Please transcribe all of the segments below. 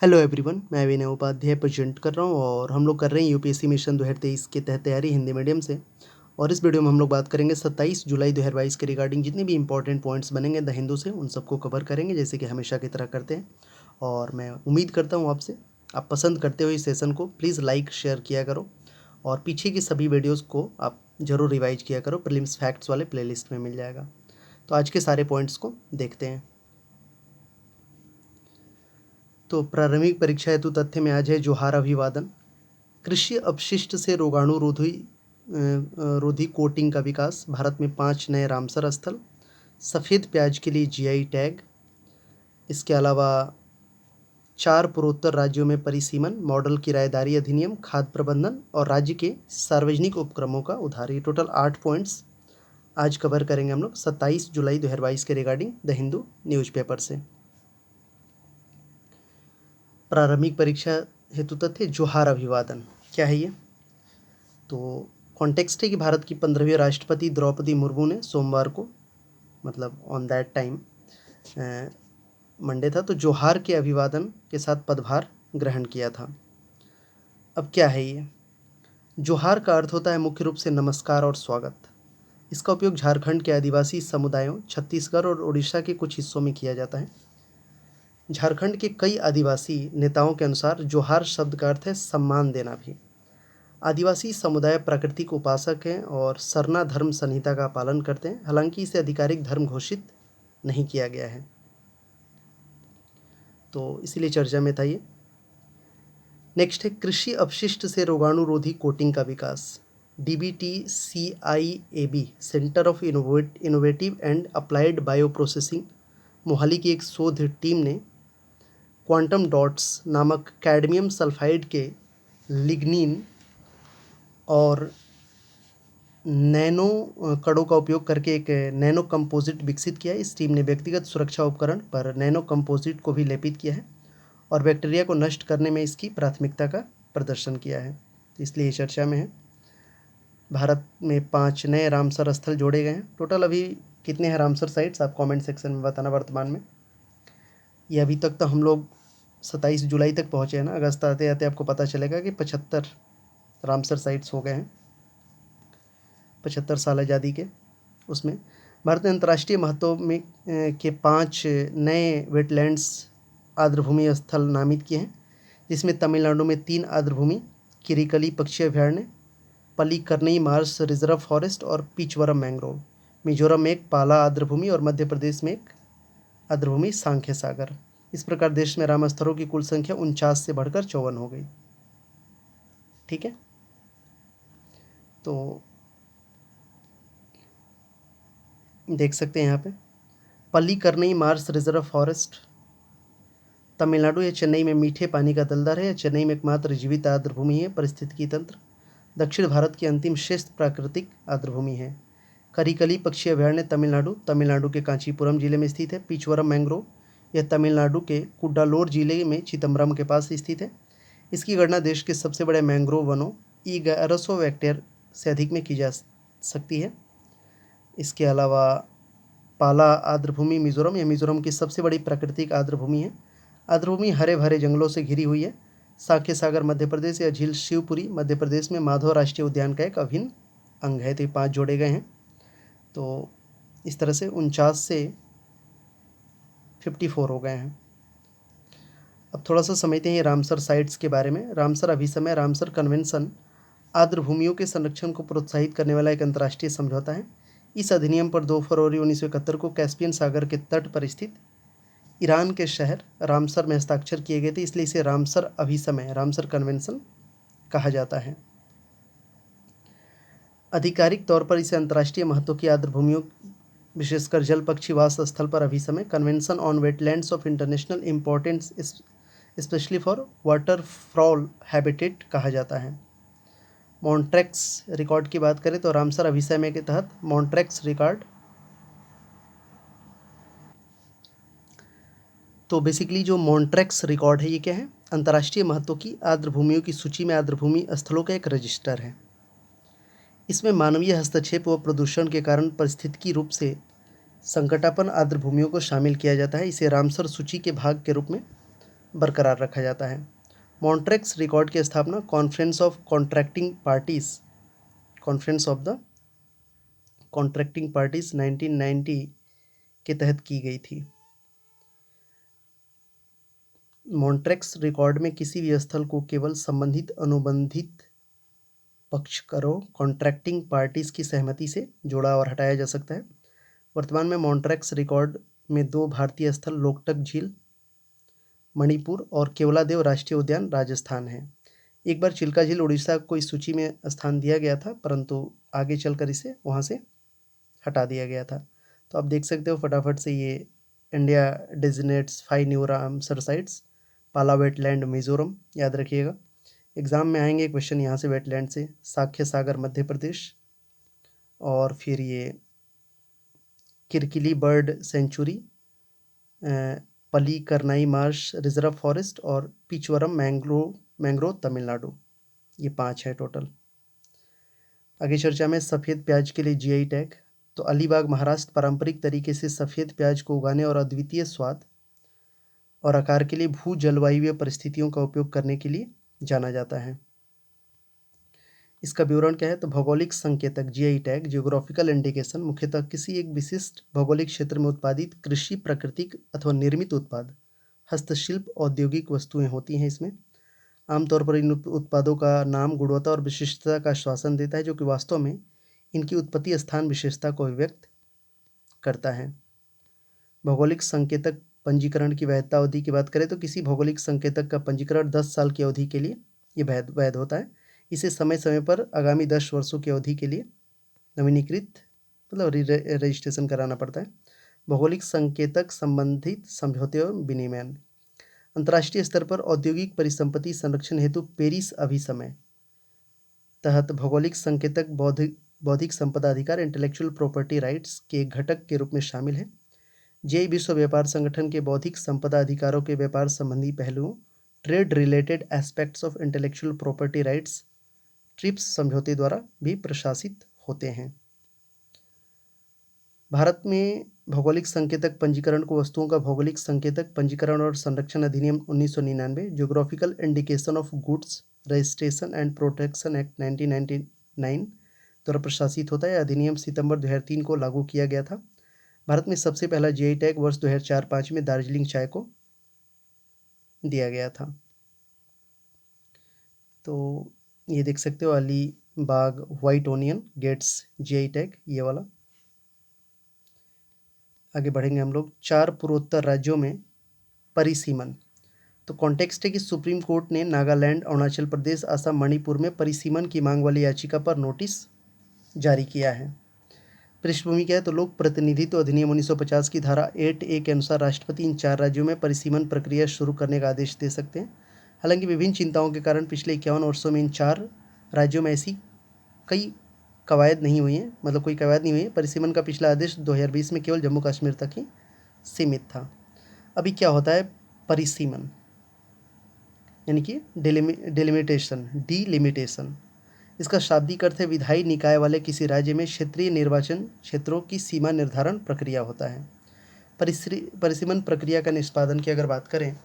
Hello everyone, मैं विनय Upadhyay present कर रहा हूँ और हम लोग कर रहे हैं यूपीएससी मिशन 2023 के तहत तैयारी हिंदी मीडियम से। और इस वीडियो में हम लोग बात करेंगे 27 जुलाई 2022 के रिगार्डिंग जितने भी इंपॉर्टेंट पॉइंट्स बनेंगे द हिंदू से, उन सबको कवर करेंगे जैसे कि हमेशा की तरह करते हैं। और मैं उम्मीद करता हूँ आपसे आप पसंद करते हो इस सेशन को, प्लीज़ लाइक शेयर किया करो और पीछे की सभी वीडियोज़ को आप ज़रूर रिवाइज किया करो। प्रीलिम्स फैक्ट्स वाले प्लेलिस्ट में मिल जाएगा। तो आज के सारे पॉइंट्स को देखते हैं। तो प्रारंभिक परीक्षा हेतु तथ्य में आज है जोहार अभिवादन, कृषि अपशिष्ट से रोधी कोटिंग का विकास, भारत में 5 नए रामसर स्थल, सफ़ेद प्याज के लिए जीआई टैग, इसके अलावा 4 पूर्वोत्तर राज्यों में परिसीमन, मॉडल किराएदारी अधिनियम, खाद्य प्रबंधन और राज्य के सार्वजनिक उपक्रमों का उधार। ये टोटल 8 पॉइंट्स आज कवर करेंगे हम लोग 27 जुलाई 2022 के रिगार्डिंग द हिंदू न्यूज़पेपर से। प्रारंभिक परीक्षा हेतु तथ्य जोहार अभिवादन क्या है ये? तो कॉन्टेक्स्ट है कि भारत की 15वीं राष्ट्रपति द्रौपदी मुर्मू ने सोमवार को, मतलब ऑन दैट टाइम मंडे था, तो जोहार के अभिवादन के साथ पदभार ग्रहण किया था। अब क्या है ये? जोहार का अर्थ होता है मुख्य रूप से नमस्कार और स्वागत। इसका उपयोग झारखंड के आदिवासी समुदायों, छत्तीसगढ़ और उड़ीसा के कुछ हिस्सों में किया जाता है। झारखंड के कई आदिवासी नेताओं के अनुसार जोहार शब्द का अर्थ है सम्मान देना भी। आदिवासी समुदाय प्राकृतिक उपासक हैं और सरना धर्म संहिता का पालन करते हैं, हालांकि इसे आधिकारिक धर्म घोषित नहीं किया गया है, तो इसीलिए चर्चा में था ये। नेक्स्ट है कृषि अपशिष्ट से रोगाणुरोधी कोटिंग का विकास। DBTCIAB centre of innovative and applied bio processing Mohali की एक शोध टीम ने क्वांटम डॉट्स नामक कैडमियम सल्फाइड के लिग्निन और नैनो कणों का उपयोग करके एक नैनो कंपोजिट विकसित किया है। इस टीम ने व्यक्तिगत सुरक्षा उपकरण पर नैनो कंपोजिट को भी लेपित किया है और बैक्टीरिया को नष्ट करने में इसकी प्राथमिकता का प्रदर्शन किया है, इसलिए चर्चा में है। भारत में 5 नए रामसर स्थल जोड़े गए हैं। टोटल अभी कितने हैं रामसर साइट्स, आप कमेंट सेक्शन में बताना वर्तमान में। ये अभी तक तो हम लोग 27 जुलाई तक पहुँचे हैं ना, अगस्त आते आते आपको पता चलेगा कि 75 रामसर साइट्स हो गए हैं 75 साल आज़ादी के। उसमें भारत ने अंतर्राष्ट्रीय महत्व में के 5 नए वेटलैंड्स आर्द्रभूमि स्थल नामित किए हैं, जिसमें तमिलनाडु में 3 आर्द्रभूमि, किरिकली पक्षी अभयारण्य, पल्लीकरनई मार्श रिजर्व फॉरेस्ट और पीचवरम मैंग्रोव, मिजोरम में एक पाला आर्द्रभूमि और मध्य प्रदेश में एक आर्द्रभूमि सांख्य सागर। इस प्रकार देश में राम स्थलों की कुल संख्या 49 से बढ़कर 54 हो गई। ठीक है, तो देख सकते हैं यहाँ पे Pallikaranai Marsh reserve forest Tamil Nadu या चेन्नई में मीठे पानी का दलदल है, या चेन्नई में एकमात्र जीवित आर्द्रभूमि है। पारिस्थितिकी तंत्र दक्षिण भारत की अंतिम शेष प्राकृतिक आर्द्रभूमि है। करिकली पक्षी अभयारण्य तमिलनाडु के कांचीपुरम जिले में स्थित है। पीचवरम मैंग्रोव यह तमिलनाडु के कुड्डालोर जिले में चिदम्बरम के पास स्थित है। इसकी गणना देश के सबसे बड़े मैंग्रोव वनों 1100 हेक्टेयर से अधिक में की जा सकती है। इसके अलावा पाला आर्द्रभूमि मिजोरम, यह मिजोरम की सबसे बड़ी प्राकृतिक आर्द्रभूमि है। आर्द्रभूमि हरे भरे जंगलों से घिरी हुई है। सांख्य सागर मध्य प्रदेश या झील शिवपुरी मध्य प्रदेश में माधव राष्ट्रीय उद्यान का एक अभिन्न अंग है। तो ये 5 जोड़े गए हैं। तो इस तरह से 49 से 54 हो गए हैं। अब थोड़ा सा समझते हैं रामसर साइट्स के बारे में। रामसर अभिसमय रामसर कन्वेंशन आर्द्रभूमियों के संरक्षण को प्रोत्साहित करने वाला एक अंतर्राष्ट्रीय समझौता है। इस अधिनियम पर 2 फरवरी 1971 को कैस्पियन सागर के तट पर स्थित ईरान के शहर रामसर में हस्ताक्षर किए गए थे, इसलिए इसे रामसर अभिसमय रामसर कन्वेंशन कहा जाता है। आधिकारिक तौर पर इसे अंतर्राष्ट्रीय महत्व की आर्द्रभूमियों, विशेषकर जल पक्षी वास स्थल पर अभिसमय convention on wetlands of international importance specially for waterfowl habitat कहा जाता है। मॉन्ट्रेक्स रिकॉर्ड की बात करें तो रामसर अभिसमय के तहत मॉन्ट्रेक्स रिकॉर्ड, तो बेसिकली जो मॉन्ट्रेक्स रिकॉर्ड है ये क्या है? अंतर्राष्ट्रीय महत्व की आर्द्रभूमियों की सूची में आर्द्रभूमि स्थलों का एक रजिस्टर है। इसमें मानवीय हस्तक्षेप व प्रदूषण के कारण पारिस्थितिकी रूप से संकटापन्न आर्द्रभूमियों को शामिल किया जाता है। इसे रामसर सूची के भाग के रूप में बरकरार रखा जाता है। मॉन्ट्रेक्स रिकॉर्ड की स्थापना कॉन्फ्रेंस ऑफ कॉन्ट्रैक्टिंग पार्टीज 1990 के तहत की गई थी। मॉन्ट्रेक्स रिकॉर्ड में किसी भी स्थल को केवल संबंधित अनुबंधित पक्षकारों कॉन्ट्रैक्टिंग पार्टीज की सहमति से जोड़ा और हटाया जा सकता है। वर्तमान में मॉन्ट्रेक्स रिकॉर्ड में 2 भारतीय स्थल लोकटक झील मणिपुर और केवलादेव राष्ट्रीय उद्यान राजस्थान है। एक बार चिल्का झील उड़ीसा को इस सूची में स्थान दिया गया था, परंतु आगे चलकर इसे वहाँ से हटा दिया गया था। तो आप देख सकते हो फटाफट से ये इंडिया डेजिग्नेट्स 5 न्यू रामसर साइट्स, पाला वेटलैंड मिजोरम, याद रखिएगा। एग्ज़ाम में आएंगे क्वेश्चन यहाँ से वेटलैंड से, साख्य सागर मध्य प्रदेश, और फिर ये किरकिली बर्ड सेंचुरी, पली करनाई मार्श रिजर्व फॉरेस्ट और पिचवरम मैंग्रोव तमिलनाडु, ये 5 है टोटल। आगे चर्चा में सफ़ेद प्याज के लिए जीआई टैग। तो अलीबाग महाराष्ट्र पारंपरिक तरीके से सफ़ेद प्याज को उगाने और अद्वितीय स्वाद और आकार के लिए भू जलवायु परिस्थितियों का उपयोग करने के लिए जाना जाता है। इसका विवरण क्या है? तो भौगोलिक संकेतक जीआई टैग जियोग्राफिकल इंडिकेशन मुख्यतः किसी एक विशिष्ट भौगोलिक क्षेत्र में उत्पादित कृषि, प्राकृतिक अथवा निर्मित उत्पाद, हस्तशिल्प, औद्योगिक वस्तुएं होती हैं। इसमें आमतौर पर इन उत्पादों का नाम गुणवत्ता और विशिष्टता का आश्वासन देता है, जो कि वास्तव में इनकी उत्पत्ति स्थान विशेषता को अभिव्यक्त करता है। भौगोलिक संकेतक पंजीकरण की वैधता अवधि की बात करें तो किसी भौगोलिक संकेतक का पंजीकरण 10 साल की अवधि के लिए ये वैध होता है। इसे समय समय पर आगामी 10 वर्षों की अवधि के लिए नवीनीकृत मतलब रजिस्ट्रेशन कराना पड़ता है। भौगोलिक संकेतक संबंधित समझौते और विनियमन। अंतर्राष्ट्रीय स्तर पर औद्योगिक परिसंपत्ति संरक्षण हेतु पेरिस अभिसमय तहत भौगोलिक संकेतक बौद्धिक संपदा अधिकार इंटेलेक्चुअल प्रॉपर्टी राइट्स के एक घटक के रूप में शामिल है। जेई विश्व व्यापार संगठन के बौद्धिक संपदा अधिकारों के व्यापार संबंधी पहलुओं trade related aspects of intellectual property rights trips समझौते द्वारा भी प्रशासित होते हैं। भारत में भौगोलिक संकेतक पंजीकरण को वस्तुओं का भौगोलिक संकेतक पंजीकरण और संरक्षण अधिनियम 1999, geographical indication of goods registration and protection act 1999 द्वारा प्रशासित होता है। अधिनियम सितंबर 2003 को लागू किया गया था। भारत में सबसे पहला जीआई टैग वर्ष 2004-05 में दार्जिलिंग चाय को दिया गया था। तो ये देख सकते हो Alibaug white onion gets GI tag, ये वाला। आगे बढ़ेंगे हम लोग। 4 पूर्वोत्तर राज्यों में परिसीमन। तो कॉन्टेक्स्ट है कि सुप्रीम कोर्ट ने नागालैंड, अरुणाचल प्रदेश, असम, मणिपुर में परिसीमन की मांग वाली याचिका पर नोटिस जारी किया है। पृष्ठभूमि क्या है? तो लोक प्रतिनिधित्व अधिनियम 1950 की धारा 8A के अनुसार राष्ट्रपति इन 4 राज्यों में परिसीमन प्रक्रिया शुरू करने का आदेश दे सकते हैं। हालांकि विभिन्न चिंताओं के कारण पिछले 51 वर्षों में इन 4 राज्यों में ऐसी कई कवायद नहीं हुई हैं, मतलब कोई कवायद नहीं हुई है। परिसीमन का पिछला आदेश 2020 में केवल जम्मू कश्मीर तक ही सीमित था। अभी क्या होता है परिसीमन, यानी कि डीलिमिटेशन। इसका शाब्दिक अर्थ है विधायी निकाय वाले किसी राज्य में क्षेत्रीय निर्वाचन क्षेत्रों की सीमा निर्धारण प्रक्रिया होता है। परिसीमन प्रक्रिया का निष्पादन की अगर बात करें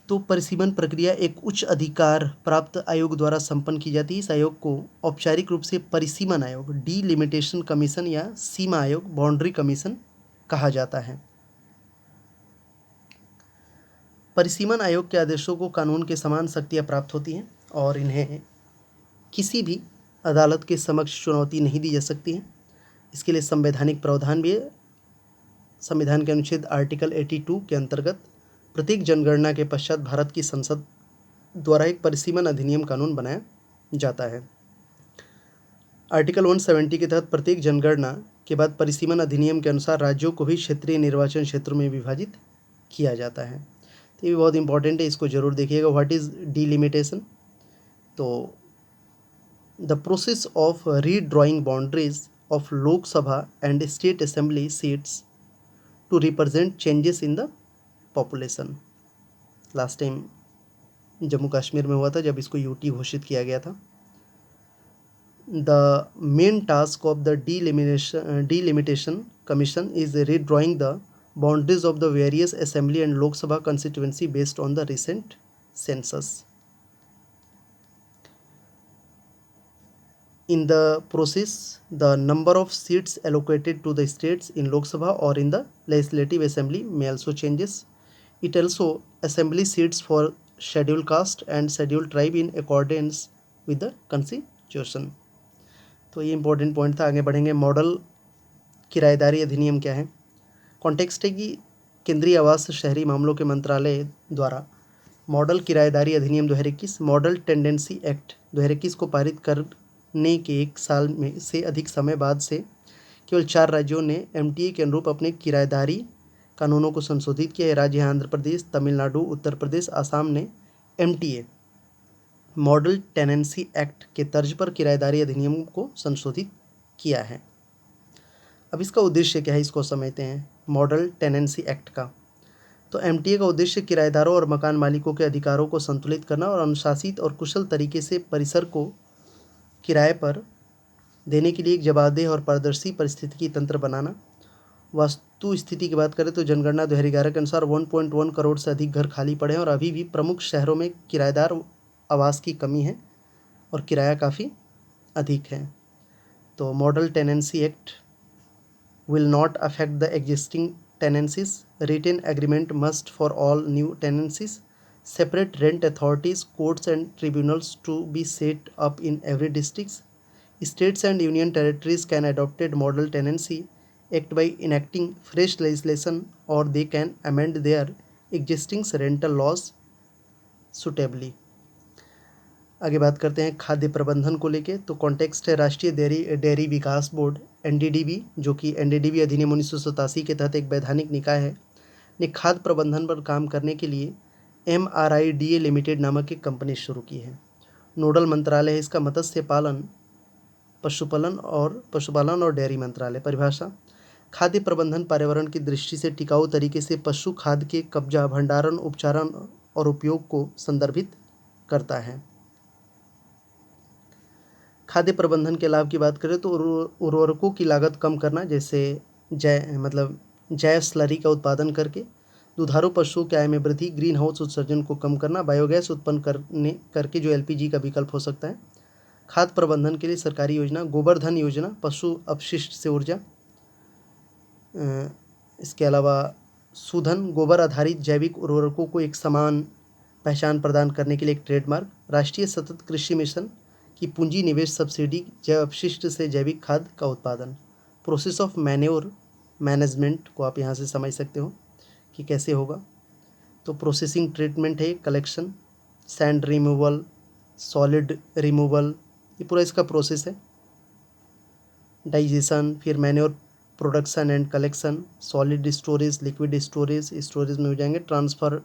तो परिसीमन प्रक्रिया एक उच्च अधिकार प्राप्त आयोग द्वारा संपन्न की जाती है। इस आयोग को औपचारिक रूप से परिसीमन आयोग, डीलिमिटेशन कमीशन या सीमा आयोग, बाउंड्री कमीशन कहा जाता है। परिसीमन आयोग के आदेशों को कानून के समान शक्तियाँ प्राप्त होती हैं और इन्हें किसी भी अदालत के समक्ष चुनौती नहीं दी जा सकती है। इसके लिए संवैधानिक प्रावधान भी है। संविधान के अनुच्छेद आर्टिकल 82 के अंतर्गत प्रत्येक जनगणना के पश्चात भारत की संसद द्वारा एक परिसीमन अधिनियम कानून बनाया जाता है। आर्टिकल 170 के तहत प्रत्येक जनगणना के बाद परिसीमन अधिनियम के अनुसार राज्यों को भी क्षेत्रीय निर्वाचन क्षेत्रों में विभाजित किया जाता है। तो ये भी बहुत इंपॉर्टेंट है, इसको जरूर देखिएगा। What is delimitation? तो the process of redrawing boundaries of Lok Sabha and state assembly seats to represent changes in the population. Last time Jammu Kashmir में हुआ था जब इसको यूटी घोषित किया गया था। The main task of the delimitation commission is redrawing the boundaries of the various assembly and Lok Sabha constituency based on the recent census. In the process, the number of seats allocated to the states in Lok Sabha or in the Legislative Assembly may also changes. It also assembly seats for scheduled caste and scheduled tribe in accordance with the constitution. तो ये important point था. आगे बढ़ेंगे. Model किराएदारी अधिनियम क्या है? Context है कि केंद्रीय आवास शहरी मामलों के मंत्रालय द्वारा मॉडल किराएदारी अधिनियम 2021 मॉडल टेंडेंसी एक्ट 2021 को पारित करने के 1 साल में से अधिक समय बाद से केवल 4 राज्यों ने एमटीए के अनुरूप अपने किराएदारी कानूनों को संशोधित किया है. राज्य हैं आंध्र प्रदेश, तमिलनाडु, उत्तर प्रदेश, आसाम ने एमटीए मॉडल टेनेंसी एक्ट के तर्ज पर किराएदारी अधिनियम को संशोधित किया है. अब इसका उद्देश्य क्या है, इसको समझते हैं. मॉडल टेनेंसी एक्ट का तो एमटीए का उद्देश्य किराएदारों और मकान मालिकों के अधिकारों को संतुलित करना और अनुशासित और कुशल तरीके से परिसर को किराए पर देने के लिए एक जवाबदेह और पारदर्शी पारिस्थितिकी तंत्र बनाना. वास्तु स्थिति की बात करें तो जनगणना 2011 के अनुसार 1.1 करोड़ से अधिक घर खाली पड़े हैं और अभी भी प्रमुख शहरों में किराएदार आवास की कमी है और किराया काफ़ी अधिक है. तो model tenancy act will not affect the existing tenancies. Written agreement must for all new tenancies. Separate rent authorities, courts and tribunals to be set up in every district. States and union territories can adopt model tenancy act by enacting fresh legislation or they can amend their existing rental laws suitably. आगे बात करते हैं खाद्य प्रबंधन को लेके. तो context है राष्ट्रीय डेयरी विकास बोर्ड एनडीडीबी, जो कि एनडीडीबी अधिनियम 1987 के तहत एक वैधानिक निकाय है, ने खाद्य प्रबंधन पर काम करने के लिए MRIDA लिमिटेड नामक एक कंपनी शुरू की है. नोडल मंत्रालय है इसका मत्स्य पालन, पशुपालन और डेयरी मंत्रालय. परिभाषा: खाद्य प्रबंधन पर्यावरण की दृष्टि से टिकाऊ तरीके से पशु खाद्य के कब्जा, भंडारण, उपचारण और उपयोग को संदर्भित करता है. खाद्य प्रबंधन के लाभ की बात करें तो उर्वरकों की लागत कम करना, जैसे जैव स्लरी का उत्पादन करके, दुधारू पशुओं की आय में वृद्धि, ग्रीन हाउस उत्सर्जन को कम करना, बायोगैस उत्पन्न करके जो LPG का विकल्प हो सकता है. खाद्य प्रबंधन के लिए सरकारी योजना गोवर्धन योजना, पशु अपशिष्ट से ऊर्जा. इसके अलावा शोधन, गोबर आधारित जैविक उर्वरकों को एक समान पहचान प्रदान करने के लिए एक ट्रेडमार्क. राष्ट्रीय सतत कृषि मिशन की पूंजी निवेश सब्सिडी, जैव अपशिष्ट से जैविक खाद का उत्पादन. प्रोसेस ऑफ मैन्योर मैनेजमेंट को आप यहाँ से समझ सकते हो कि कैसे होगा. तो प्रोसेसिंग ट्रीटमेंट है, collection, sand removal, solid removal, ये पूरा इसका प्रोसेस है. डाइजेशन, फिर manure production and collection, solid storage, liquid storage में हो जाएंगे, transfer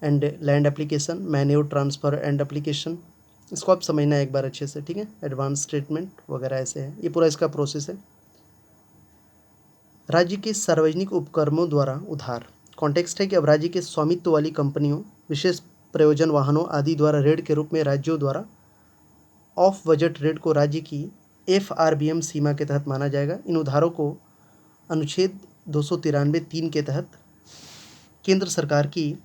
and land application, manure transfer and application. इसको आप समझना एक बार अच्छे से, ठीक है. एडवांस स्टेटमेंट वगैरह ऐसे है, ये पूरा इसका प्रोसेस है. राज्य के सार्वजनिक उपक्रमों द्वारा उधार. कॉन्टेक्स्ट है कि अब राज्य के स्वामित्व वाली कंपनियों, विशेष प्रयोजन वाहनों आदि द्वारा ऋण के रूप में राज्यों द्वारा ऑफ बजट ऋण को राज्य की FRBM सीमा के तहत माना जाएगा. इन उधारों को अनुच्छेद 293(3) के तहत केंद्र सरकार की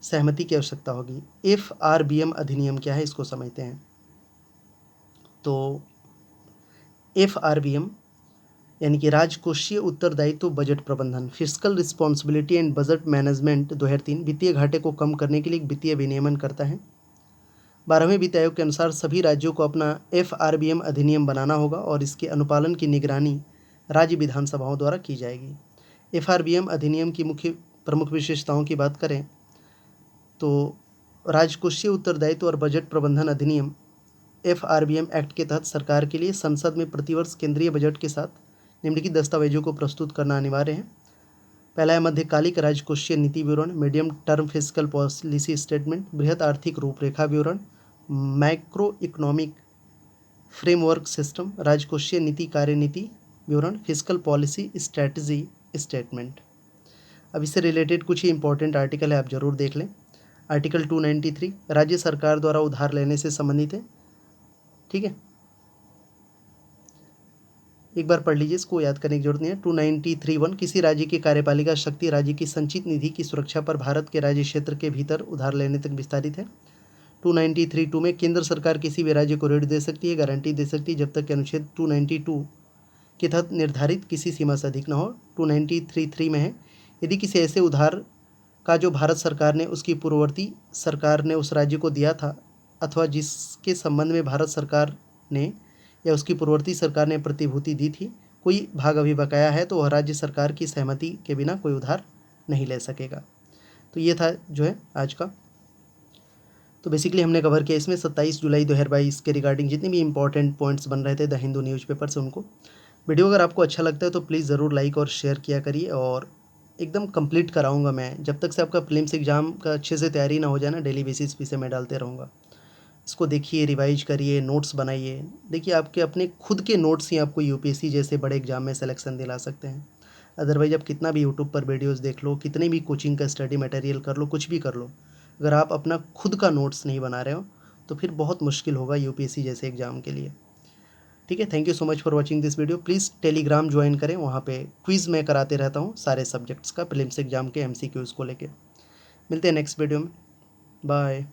सहमति की आवश्यकता होगी. FRBM अधिनियम क्या है, इसको समझते हैं. तो FRBM यानी कि राजकोषीय उत्तरदायित्व बजट प्रबंधन, fiscal responsibility and budget management 2003 वित्तीय घाटे को कम करने के लिए एक वित्तीय विनियमन करता है. 12वें वित्त आयोग के अनुसार सभी राज्यों को अपना FRBM अधिनियम बनाना होगा और इसके अनुपालन की निगरानी राज्य विधानसभाओं द्वारा की जाएगी. FRBM अधिनियम की प्रमुख विशेषताओं की बात करें तो राजकोषीय उत्तरदायित्व और बजट प्रबंधन अधिनियम FRBM एक्ट के तहत सरकार के लिए संसद में प्रतिवर्ष केंद्रीय बजट के साथ निम्नलिखित दस्तावेजों को प्रस्तुत करना अनिवार्य है. पहला है मध्यकालिक राजकोषीय नीति विवरण, medium term fiscal policy statement, बृहत आर्थिक रूपरेखा विवरण, मैक्रो इकोनॉमिक फ्रेमवर्क सिस्टम, राजकोषीय नीति कार्यनीति विवरण, फिस्कल पॉलिसी स्ट्रैटेजी स्टेटमेंट. अब इससे रिलेटेड कुछ ही इंपॉर्टेंट आर्टिकल है, आप जरूर देख लें. आर्टिकल 293 राज्य सरकार द्वारा उधार लेने से संबंधित है, ठीक है. एक बार पढ़ लीजिए, इसको याद करने की जरूरत नहीं है। 293(1) किसी राज्य की कार्यपालिका शक्ति राज्य की संचित निधि की सुरक्षा पर भारत के राज्य क्षेत्र के भीतर उधार लेने तक विस्तारित है। 293(2) में केंद्र सरकार किसी भी राज्य को ऋण दे सकती है, गारंटी दे सकती है, जब तक कि अनुच्छेद 292 के तहत निर्धारित किसी सीमा से अधिक न हो। 293(3) में है, यदि किसी ऐसे उधार का जो भारत सरकार ने उसकी पूर्ववर्ती सरकार ने उस राज्य को दिया था अथवा जिसके संबंध में भारत सरकार ने या उसकी पूर्ववर्ती सरकार ने प्रतिभूति दी थी, कोई भाग अभी बकाया है तो वह राज्य सरकार की सहमति के बिना कोई उधार नहीं ले सकेगा। तो ये था जो है आज का। तो बेसिकली हमने कवर किया इसमें 27 जुलाई 2022 के रिगार्डिंग जितने भी इंपॉर्टेंट पॉइंट्स बन रहे थे द हिंदू न्यूज़पेपर से उनको। वीडियो अगर आपको अच्छा लगता है तो प्लीज़ ज़रूर लाइक और शेयर किया करिए, और एकदम कंप्लीट कराऊंगा मैं जब तक से आपका प्रीलिम्स एग्ज़ाम का अच्छे से तैयारी ना हो जाए ना, डेली बेसिस पे से मैं डालते रहूँगा। इसको देखिए, रिवाइज करिए, नोट्स बनाइए। देखिए आपके अपने खुद के नोट्स ही आपको यूपीएससी जैसे बड़े एग्जाम में सिलेक्शन दिला सकते हैं। अदरवाइज आप कितना भी यूट्यूब पर वीडियोस देख लो, कितनी भी कोचिंग का स्टडी मटेरियल कर लो, कुछ भी कर लो, अगर आप अपना खुद का नोट्स नहीं बना रहे हो तो फिर बहुत मुश्किल होगा यूपीएससी जैसे एग्ज़ाम के लिए। ठीक है, thank you so much for watching this video. Please Telegram join करें, वहाँ पे क्विज़ मैं कराते रहता हूँ सारे सब्जेक्ट्स का, प्रीलिम्स एग्जाम के एमसीक्यूज़ को लेके। मिलते हैं नेक्स्ट वीडियो में, बाय।